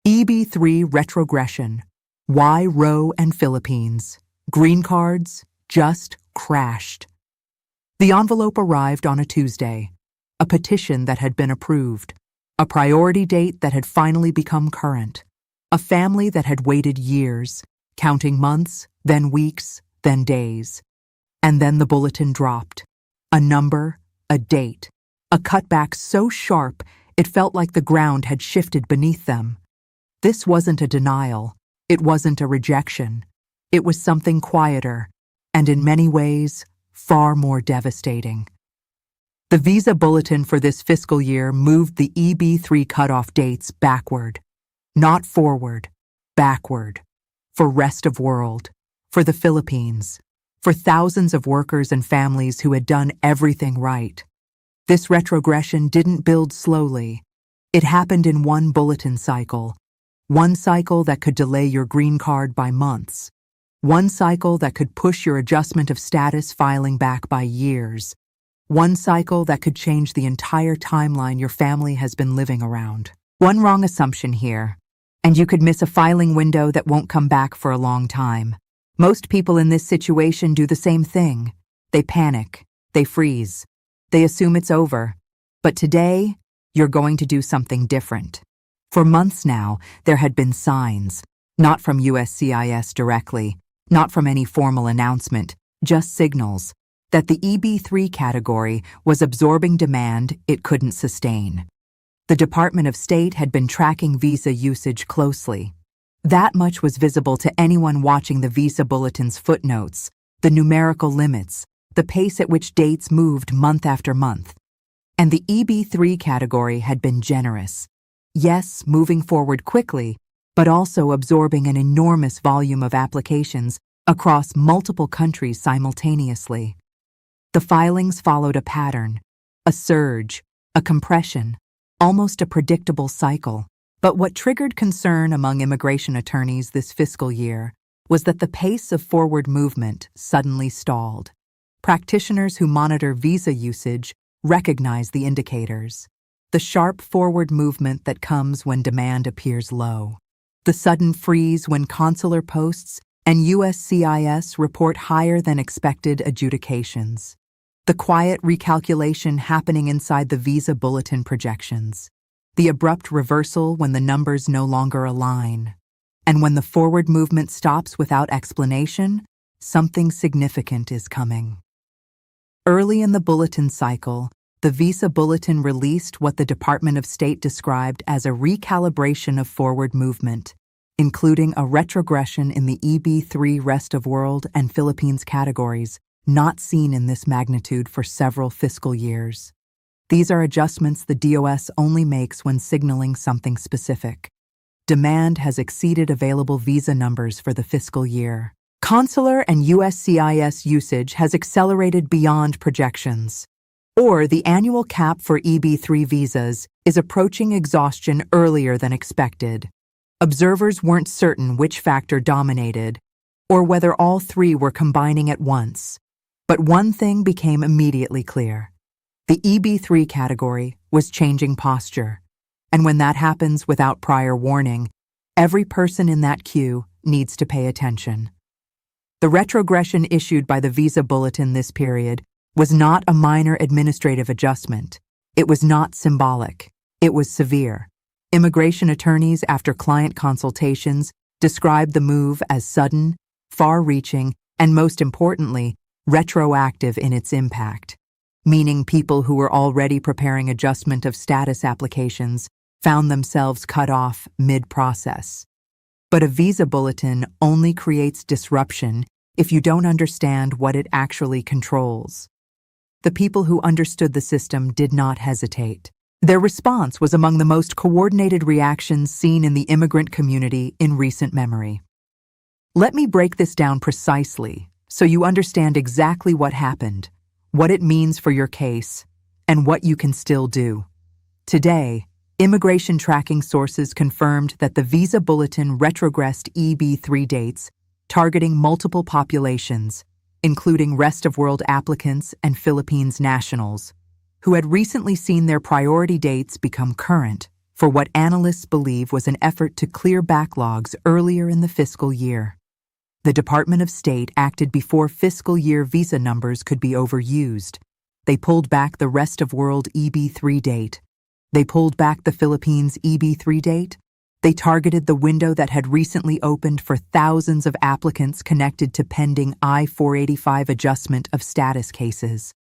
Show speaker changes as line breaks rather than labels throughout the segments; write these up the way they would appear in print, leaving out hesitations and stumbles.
EB3 retrogression. Why Roe and Philippines? Green cards just crashed. The envelope arrived on a Tuesday. A petition that had been approved. A priority date that had finally become current. A family that had waited years, counting months, then weeks, then days. And then the bulletin dropped. A number, a date, a cutback so sharp it felt like the ground had shifted beneath them. This wasn't a denial. It wasn't a rejection. It was something quieter, and in many ways, far more devastating. The visa bulletin for this fiscal year moved the EB3 cutoff dates backward. Not forward, backward. For rest of world, for the Philippines, for thousands of workers and families who had done everything right. This retrogression didn't build slowly. It happened in one bulletin cycle. One cycle that could delay your green card by months. One cycle that could push your adjustment of status filing back by years. One cycle that could change the entire timeline your family has been living around. One wrong assumption here, and you could miss a filing window that won't come back for a long time. Most people in this situation do the same thing. They panic. They freeze. They assume it's over. But today, you're going to do something different. For months now, there had been signs, not from USCIS directly, not from any formal announcement, just signals, that the EB3 category was absorbing demand it couldn't sustain. The Department of State had been tracking visa usage closely. That much was visible to anyone watching the visa bulletin's footnotes, the numerical limits, the pace at which dates moved month after month. And the EB3 category had been generous. Yes, moving forward quickly, but also absorbing an enormous volume of applications across multiple countries simultaneously. The filings followed a pattern, a surge, a compression, almost a predictable cycle. But what triggered concern among immigration attorneys this fiscal year was that the pace of forward movement suddenly stalled. Practitioners who monitor visa usage recognize the indicators. The sharp forward movement that comes when demand appears low. The sudden freeze when consular posts and USCIS report higher than expected adjudications. The quiet recalculation happening inside the visa bulletin projections. The abrupt reversal when the numbers no longer align. And when the forward movement stops without explanation, something significant is coming. Early in the bulletin cycle, the visa bulletin released what the Department of State described as a recalibration of forward movement, including a retrogression in the EB3 Rest of World and Philippines categories, not seen in this magnitude for several fiscal years. These are adjustments the DOS only makes when signaling something specific. Demand has exceeded available visa numbers for the fiscal year. Consular and USCIS usage has accelerated beyond projections. Or the annual cap for EB3 visas is approaching exhaustion earlier than expected. Observers weren't certain which factor dominated, or whether all three were combining at once. But one thing became immediately clear. The EB3 category was changing posture. And when that happens without prior warning, every person in that queue needs to pay attention. The retrogression issued by the visa bulletin this period was not a minor administrative adjustment. It was not symbolic. It was severe. Immigration attorneys, after client consultations, described the move as sudden, far-reaching, and most importantly, retroactive in its impact, meaning people who were already preparing adjustment of status applications found themselves cut off mid-process. But a visa bulletin only creates disruption if you don't understand what it actually controls. The people who understood the system did not hesitate. Their response was among the most coordinated reactions seen in the immigrant community in recent memory. Let me break this down precisely so you understand exactly what happened, what it means for your case, and what you can still do. Today, immigration tracking sources confirmed that the visa bulletin retrogressed EB3 dates, targeting multiple populations, including rest of world applicants and Philippines nationals, who had recently seen their priority dates become current for what analysts believe was an effort to clear backlogs earlier in the fiscal year. The Department of State acted before fiscal year visa numbers could be overused. They pulled back the rest of world EB3 date. They pulled back the Philippines EB3 date. They targeted the window that had recently opened for thousands of applicants connected to pending I-485 adjustment of status cases.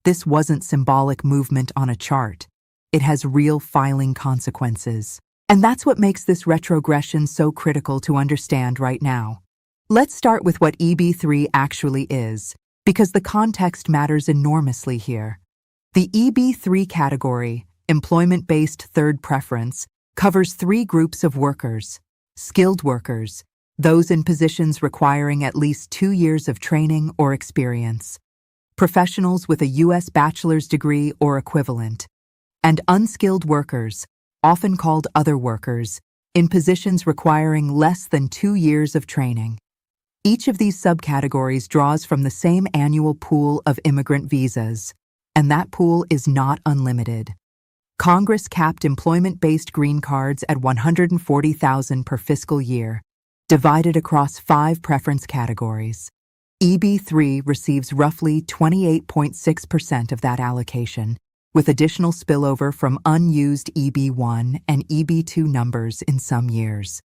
This wasn't symbolic movement on a chart. It has real filing consequences. And that's what makes this retrogression so critical to understand right now. Let's start with what EB3 actually is, because the context matters enormously here. The EB3 category, employment-based third preference, covers three groups of workers: skilled workers, those in positions requiring at least 2 years of training or experience, professionals with a U.S. bachelor's degree or equivalent, and unskilled workers, often called other workers, in positions requiring less than 2 years of training. Each of these subcategories draws from the same annual pool of immigrant visas, and that pool is not unlimited. Congress capped employment-based green cards at 140,000 per fiscal year, divided across 5 preference categories. EB3 receives roughly 28.6% of that allocation, with additional spillover from unused EB1 and EB2 numbers in some years.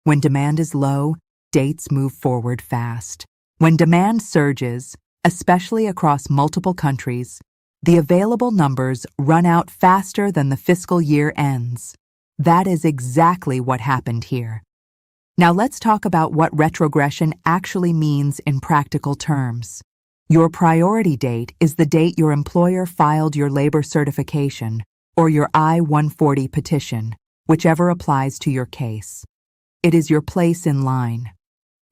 When demand is low, dates move forward fast. When demand surges, especially across multiple countries, the available numbers run out faster than the fiscal year ends. That is exactly what happened here. Now let's talk about what retrogression actually means in practical terms. Your priority date is the date your employer filed your labor certification or your I-140 petition, whichever applies to your case. It is your place in line.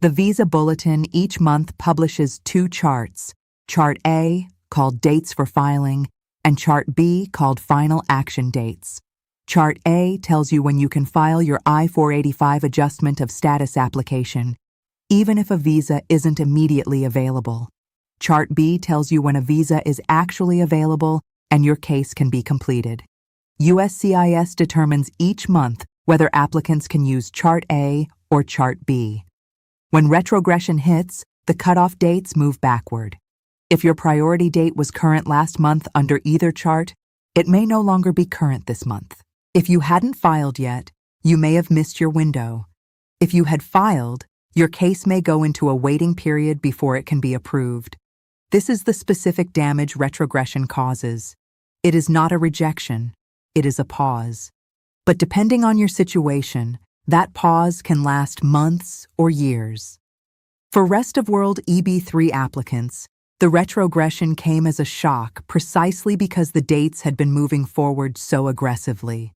The Visa Bulletin each month publishes 2 charts: Chart A, called Dates for Filing, and Chart B, called Final Action Dates. Chart A tells you when you can file your I-485 adjustment of status application, even if a visa isn't immediately available. Chart B tells you when a visa is actually available and your case can be completed. USCIS determines each month whether applicants can use Chart A or Chart B. When retrogression hits, the cutoff dates move backward. If your priority date was current last month under either chart, it may no longer be current this month. If you hadn't filed yet, you may have missed your window. If you had filed, your case may go into a waiting period before it can be approved. This is the specific damage retrogression causes. It is not a rejection, it is a pause. But depending on your situation, that pause can last months or years. For rest of world EB3 applicants, the retrogression came as a shock precisely because the dates had been moving forward so aggressively.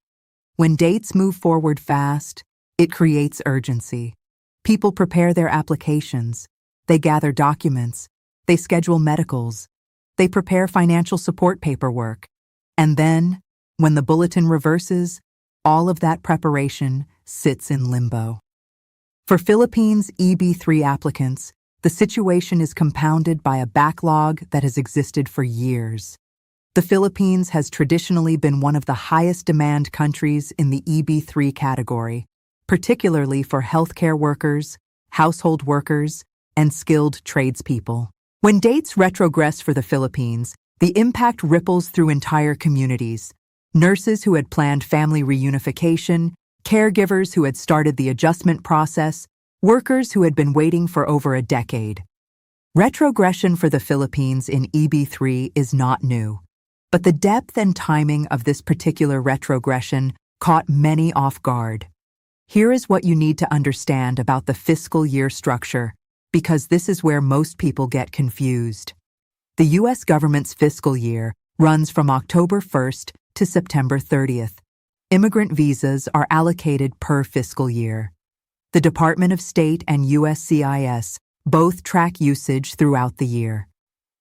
When dates move forward fast, it creates urgency. People prepare their applications, they gather documents, they schedule medicals, they prepare financial support paperwork, and then, when the bulletin reverses, all of that preparation sits in limbo. For Philippines EB3 applicants, the situation is compounded by a backlog that has existed for years. The Philippines has traditionally been one of the highest demand countries in the EB3 category, particularly for healthcare workers, household workers, and skilled tradespeople. When dates retrogress for the Philippines, the impact ripples through entire communities. Nurses who had planned family reunification, caregivers who had started the adjustment process, workers who had been waiting for over a decade. Retrogression for the Philippines in EB3 is not new, but the depth and timing of this particular retrogression caught many off guard. Here is what you need to understand about the fiscal year structure, because this is where most people get confused. The U.S. government's fiscal year runs from October 1st to September 30th. Immigrant visas are allocated per fiscal year. The Department of State and USCIS both track usage throughout the year.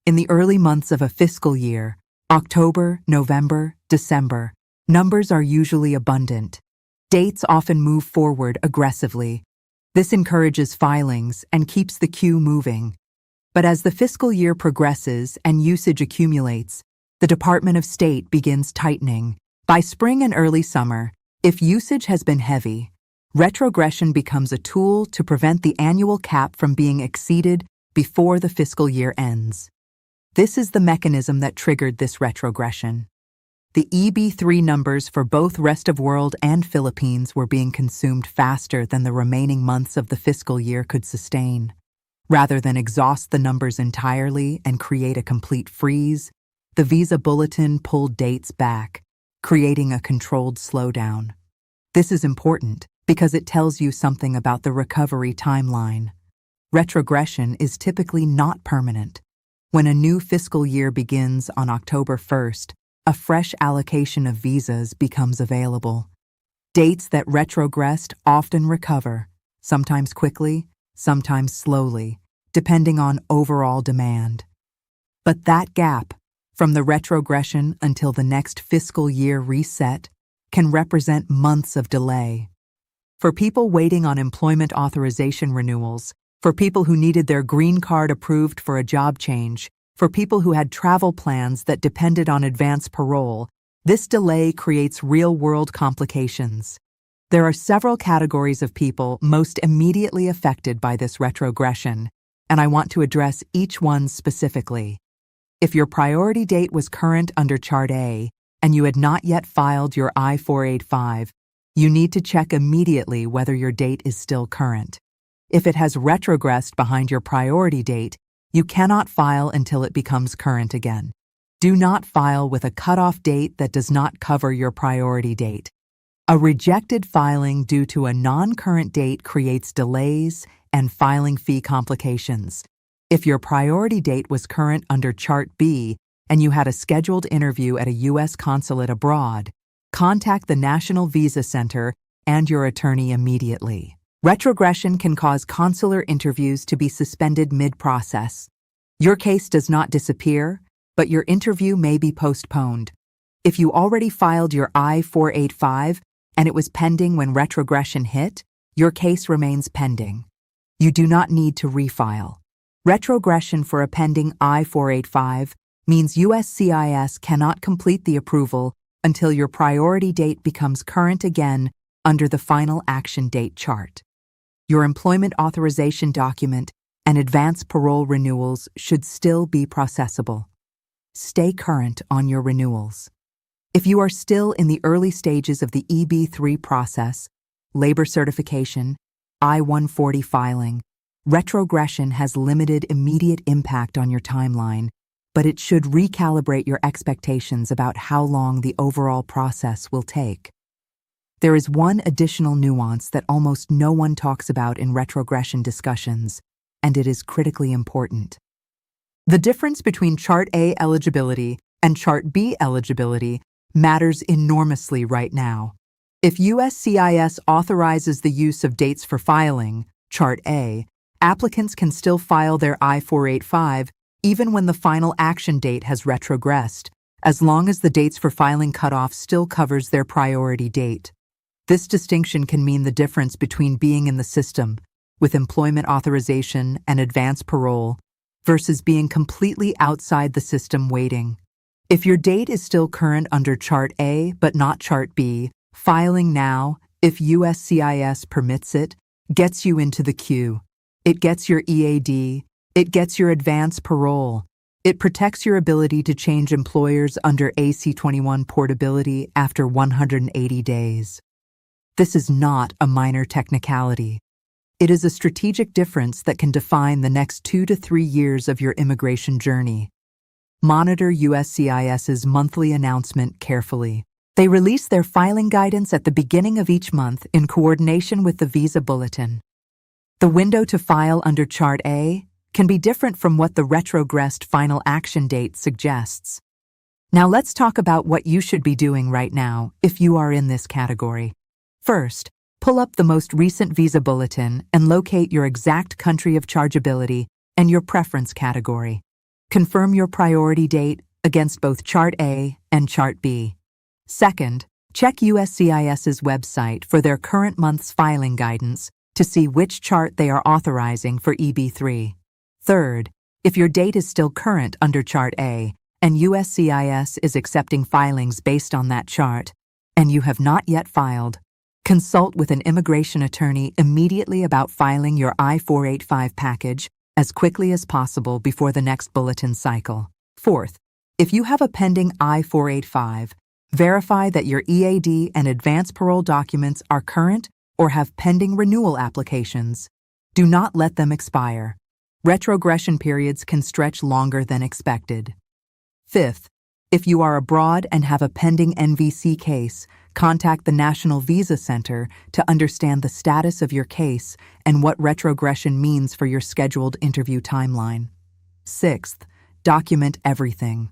In the early months of a fiscal year, October, November, December, numbers are usually abundant. Dates often move forward aggressively. This encourages filings and keeps the queue moving. But as the fiscal year progresses and usage accumulates, the Department of State begins tightening. By spring and early summer, If usage has been heavy, retrogression becomes a tool to prevent the annual cap from being exceeded before the fiscal year ends. This is the mechanism that triggered this retrogression. The EB3 numbers for both Rest of World and Philippines were being consumed faster than the remaining months of the fiscal year could sustain. Rather than exhaust the numbers entirely and create a complete freeze, the Visa Bulletin pulled dates back, creating a controlled slowdown. This is important because it tells you something about the recovery timeline. Retrogression is typically not permanent. When a new fiscal year begins on October 1st, a fresh allocation of visas becomes available. Dates that retrogressed often recover, sometimes quickly, sometimes slowly, depending on overall demand. But that gap, from the retrogression until the next fiscal year reset, can represent months of delay. For people waiting on employment authorization renewals, for people who needed their green card approved for a job change, for people who had travel plans that depended on advance parole, this delay creates real-world complications. There are several categories of people most immediately affected by this retrogression, and I want to address each one specifically. If your priority date was current under Chart A and you had not yet filed your I-485, you need to check immediately whether your date is still current. If it has retrogressed behind your priority date, you cannot file until it becomes current again. Do not file with a cutoff date that does not cover your priority date. A rejected filing due to a non-current date creates delays and filing fee complications. If your priority date was current under Chart B and you had a scheduled interview at a U.S. consulate abroad, contact the National Visa Center and your attorney immediately. Retrogression can cause consular interviews to be suspended mid-process. Your case does not disappear, but your interview may be postponed. If you already filed your I-485 and it was pending when retrogression hit, your case remains pending. You do not need to refile. Retrogression for a pending I-485 means USCIS cannot complete the approval until your priority date becomes current again under the final action date chart. Your employment authorization document and advance parole renewals should still be processable. Stay current on your renewals. If you are still in the early stages of the EB3 process, labor certification, I-140 filing, retrogression has limited immediate impact on your timeline, but it should recalibrate your expectations about how long the overall process will take. There is one additional nuance that almost no one talks about in retrogression discussions, and it is critically important. The difference between Chart A eligibility and Chart B eligibility matters enormously right now. If USCIS authorizes the use of dates for filing, Chart A, applicants can still file their I-485 even when the final action date has retrogressed, as long as the dates for filing cutoff still covers their priority date. This distinction can mean the difference between being in the system, with employment authorization and advance parole, versus being completely outside the system waiting. If your date is still current under Chart A but not Chart B, filing now, if USCIS permits it, gets you into the queue. It gets your EAD. It gets your advance parole. It protects your ability to change employers under AC-21 portability after 180 days. This is not a minor technicality. It is a strategic difference that can define the next 2 to 3 years of your immigration journey. Monitor USCIS's monthly announcement carefully. They release their filing guidance at the beginning of each month in coordination with the Visa Bulletin. The window to file under Chart A can be different from what the retrogressed final action date suggests. Now let's talk about what you should be doing right now if you are in this category. First, pull up the most recent Visa Bulletin and locate your exact country of chargeability and your preference category. Confirm your priority date against both Chart A and Chart B. Second, check USCIS's website for their current month's filing guidance to see which chart they are authorizing for EB3. Third, if your date is still current under Chart A and USCIS is accepting filings based on that chart, and you have not yet filed, consult with an immigration attorney immediately about filing your I-485 package as quickly as possible before the next bulletin cycle. Fourth, if you have a pending I-485, verify that your EAD and advance parole documents are current or have pending renewal applications. Do not let them expire. Retrogression periods can stretch longer than expected. Fifth, if you are abroad and have a pending NVC case, contact the National Visa Center to understand the status of your case and what retrogression means for your scheduled interview timeline. Sixth, document everything.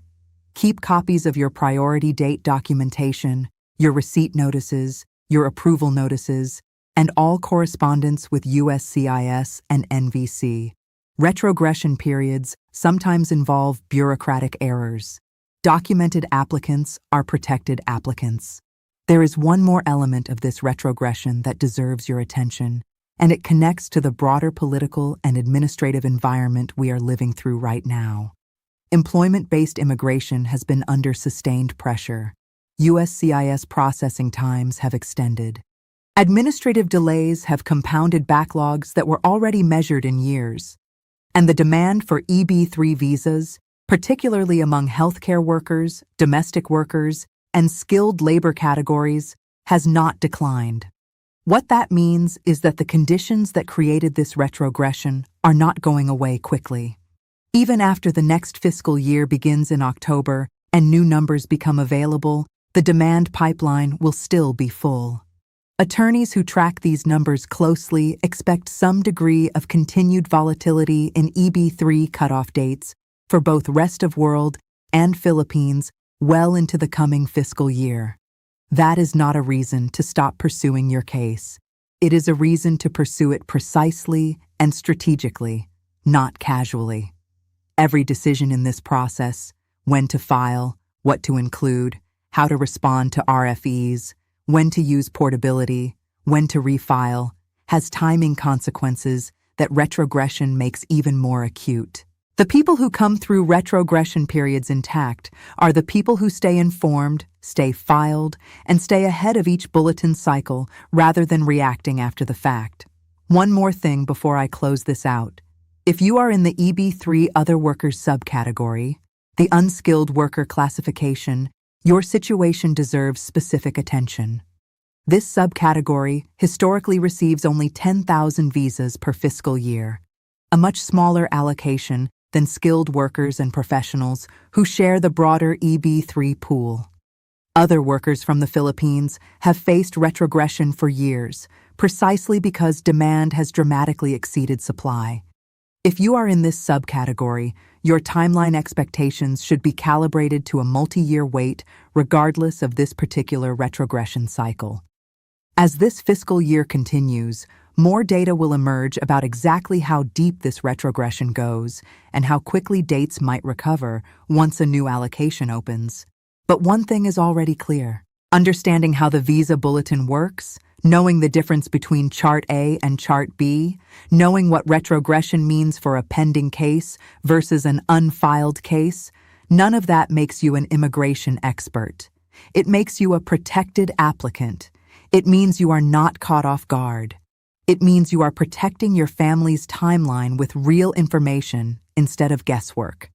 Keep copies of your priority date documentation, your receipt notices, your approval notices, and all correspondence with USCIS and NVC. Retrogression periods sometimes involve bureaucratic errors. Documented applicants are protected applicants. There is one more element of this retrogression that deserves your attention, and it connects to the broader political and administrative environment we are living through right now. Employment-based immigration has been under sustained pressure. USCIS processing times have extended. Administrative delays have compounded backlogs that were already measured in years. And the demand for EB-3 visas, particularly among healthcare workers, domestic workers, and skilled labor categories, has not declined. What that means is that the conditions that created this retrogression are not going away quickly. Even after the next fiscal year begins in October and new numbers become available, the demand pipeline will still be full. Attorneys who track these numbers closely expect some degree of continued volatility in EB-3 cutoff dates for both rest of world and Philippines well into the coming fiscal year. That is not a reason to stop pursuing your case. It is a reason to pursue it precisely and strategically, not casually. Every decision in this process, when to file, what to include, how to respond to RFEs, when to use portability, when to refile, has timing consequences that retrogression makes even more acute. The people who come through retrogression periods intact are the people who stay informed, stay filed, and stay ahead of each bulletin cycle rather than reacting after the fact. One more thing before I close this out. If you are in the EB-3 Other Workers subcategory, the unskilled worker classification, your situation deserves specific attention. This subcategory historically receives only 10,000 visas per fiscal year, a much smaller allocation than skilled workers and professionals who share the broader EB-3 pool. Other workers from the Philippines have faced retrogression for years, precisely because demand has dramatically exceeded supply. If you are in this subcategory, your timeline expectations should be calibrated to a multi-year wait regardless of this particular retrogression cycle. As this fiscal year continues, more data will emerge about exactly how deep this retrogression goes and how quickly dates might recover once a new allocation opens. But one thing is already clear. Understanding how the visa bulletin works, knowing the difference between Chart A and Chart B, knowing what retrogression means for a pending case versus an unfiled case, none of that makes you an immigration expert. It makes you a protected applicant. It means you are not caught off guard. It means you are protecting your family's timeline with real information instead of guesswork.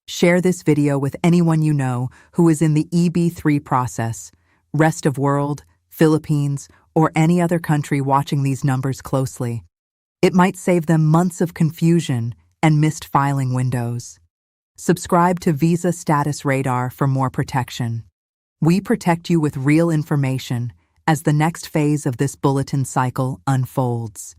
Share this video with anyone you know who is in the EB-3 process, rest of world, Philippines, or any other country watching these numbers closely. It might save them months of confusion and missed filing windows. Subscribe to Visa Status Radar for more protection. We protect you with real information as the next phase of this bulletin cycle unfolds.